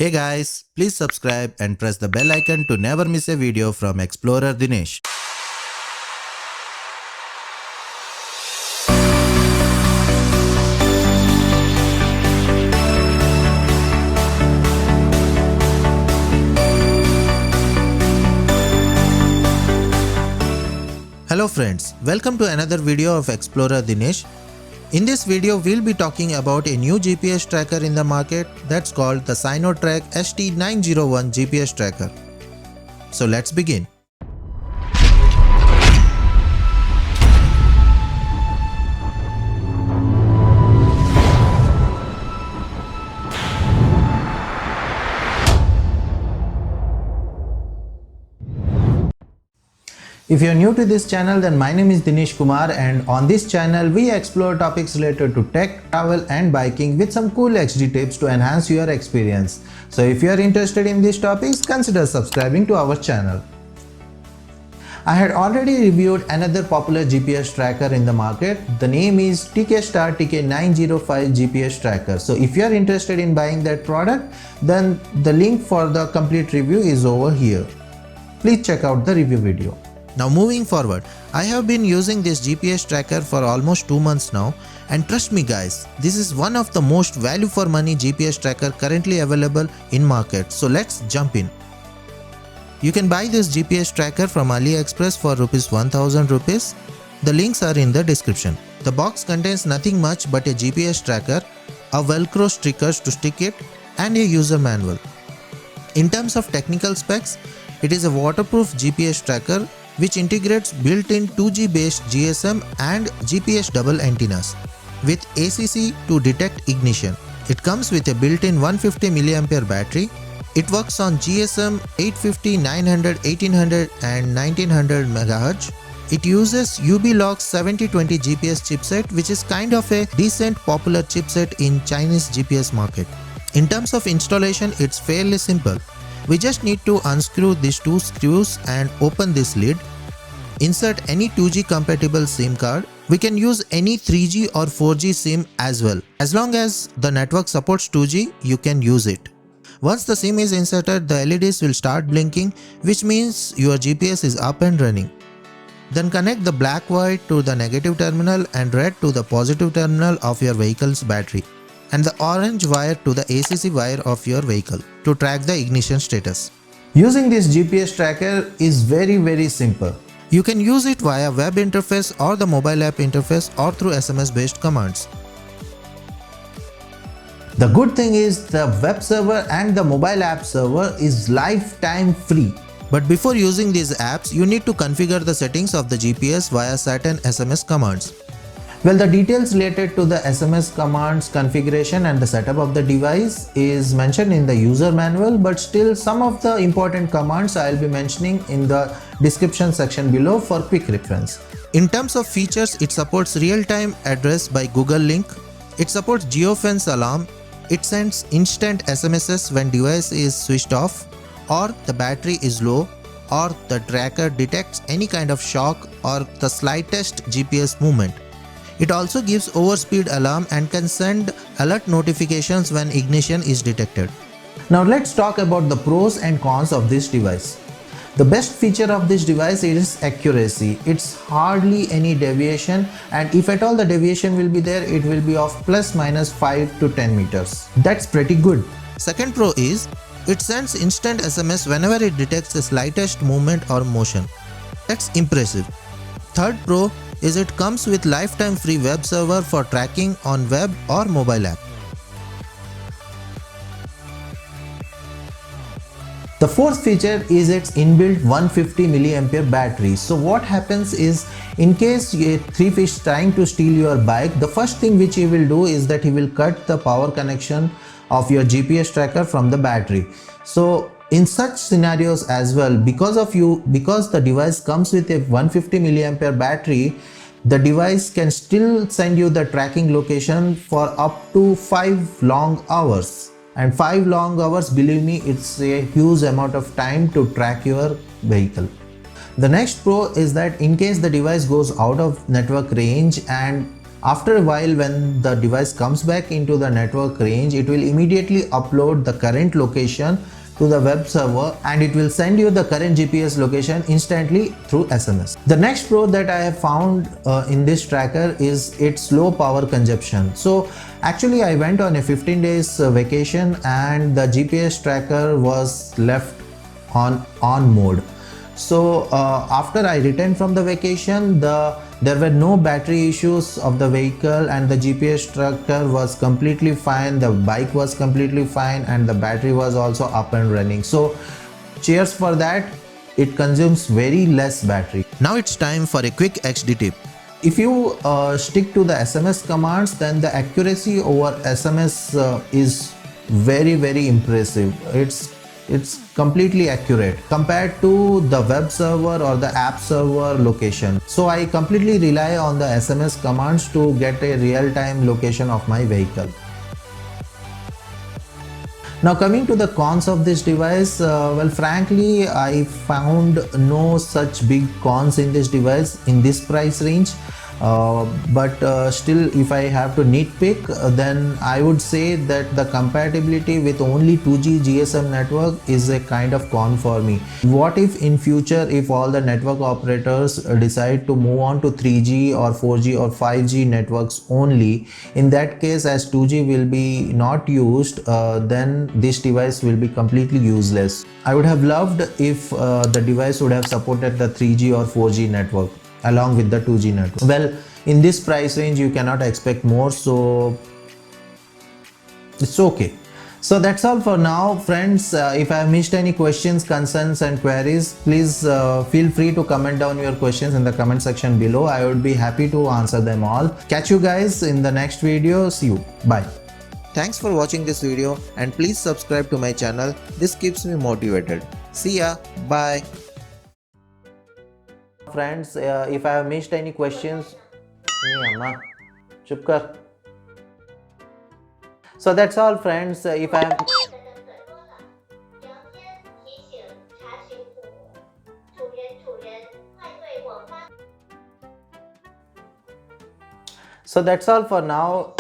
Hey guys, please subscribe and press the bell icon to never miss a video from Explorer Dinesh. Hello friends, welcome to another video of Explorer Dinesh. In this video, we'll be talking about a new GPS tracker in the market that's called the Sinotrack ST-901 GPS tracker. So let's begin. If you're new to this channel, then my name is Dinesh Kumar, and on this channel we explore topics related to tech, travel and biking with some cool XD tips to enhance your experience. So if you are interested in these topics, consider subscribing to our channel. I had already reviewed another popular GPS tracker in the market. The name is TK905 GPS tracker. So if you are interested in buying that product, then the link for the complete review is over here. Please check out the review video. Now moving forward, I have been using this GPS tracker for almost 2 months now, and trust me guys, this is one of the most value for money GPS tracker currently available in market. So let's jump in. You can buy this GPS tracker from AliExpress for ₹1000. The links are in the description. The box contains nothing much but a GPS tracker, a velcro stickers to stick it, and a user manual. In terms of technical specs, it is a waterproof GPS tracker which integrates built-in 2G based GSM and GPS double antennas with ACC to detect ignition. It comes with a built-in 150 mAh battery. It works on GSM 850, 900, 1800 and 1900 MHz. It uses UBLOX 7020 GPS chipset, which is kind of a decent popular chipset in Chinese GPS market. In terms of installation, it's fairly simple. We just need to unscrew these two screws and open this lid. Insert any 2G compatible SIM card. We can use any 3G or 4G SIM as well. As long as the network supports 2G, you can use it. Once the SIM is inserted, the LEDs will start blinking, which means your GPS is up and running. Then connect the black wire to the negative terminal and red to the positive terminal of your vehicle's battery, and the orange wire to the ACC wire of your vehicle to track the ignition status. Using this GPS tracker is very simple. You can use it via web interface or the mobile app interface or through SMS based commands. The good thing is the web server and the mobile app server is lifetime free. But before using these apps, you need to configure the settings of the GPS via certain SMS commands. Well, the details related to the SMS commands configuration and the setup of the device is mentioned in the user manual, but still some of the important commands I'll be mentioning in the description section below for quick reference. In terms of features, it supports real-time address by Google Link. It supports geofence alarm. It sends instant SMSs when device is switched off or the battery is low, or the tracker detects any kind of shock or the slightest GPS movement. It also gives overspeed alarm and can send alert notifications when ignition is detected. Now let's talk about the pros and cons of this device. The best feature of this device is accuracy. It's hardly any deviation, and if at all the deviation will be there, it will be of ±5 to 10 meters. That's pretty good. Second pro is it sends instant SMS whenever it detects the slightest movement or motion. That's impressive. Third pro is it comes with lifetime free web server for tracking on web or mobile app. The fourth feature is its inbuilt 150 mAh battery. So what happens is, in case a thief is trying to steal your bike, the first thing which he will do is that he will cut the power connection of your GPS tracker from the battery. So in such scenarios as well, because the device comes with a 150 mAh battery, the device can still send you the tracking location for up to 5 long hours. And 5 long hours, believe me, it's a huge amount of time to track your vehicle. The next pro is that in case the device goes out of network range and After a while, when the device comes back into the network range, it will immediately upload the current location to the web server and it will send you the current GPS location instantly through SMS. The next pro that I have found in this tracker is its low power consumption. So actually I went on a 15 days vacation and the GPS tracker was left on mode. So after I returned from the vacation, there were no battery issues of the vehicle and the GPS tracker was completely fine, the bike was completely fine, and the battery was also up and running. So cheers for that, it consumes very less battery. Now it's time for a quick XD tip. If you stick to the SMS commands, then the accuracy over SMS is very impressive. It's completely accurate compared to the web server or the app server location. So I completely rely on the SMS commands to get a real-time location of my vehicle. Now coming to the cons of this device, well frankly I found no such big cons in this device in this price range. But still, if I have to nitpick, then I would say that the compatibility with only 2G GSM network is a kind of con for me. What if in future, if all the network operators decide to move on to 3G or 4G or 5G networks only? In that case, as 2G will be not used, then this device will be completely useless. I would have loved if the device would have supported the 3G or 4G network along with the 2G network. Well, in this price range you cannot expect more, so it's okay. So that's all for now, friends. If I have missed any questions, concerns and queries, please feel free to comment down your questions in the comment section below. I would be happy to answer them all. Catch you guys in the next video. See you. Bye. Thanks for watching this video and please subscribe to my channel. This keeps me motivated. See ya. Bye. Friends, if I have missed any questions, so that's all, friends. If I have So that's all for now.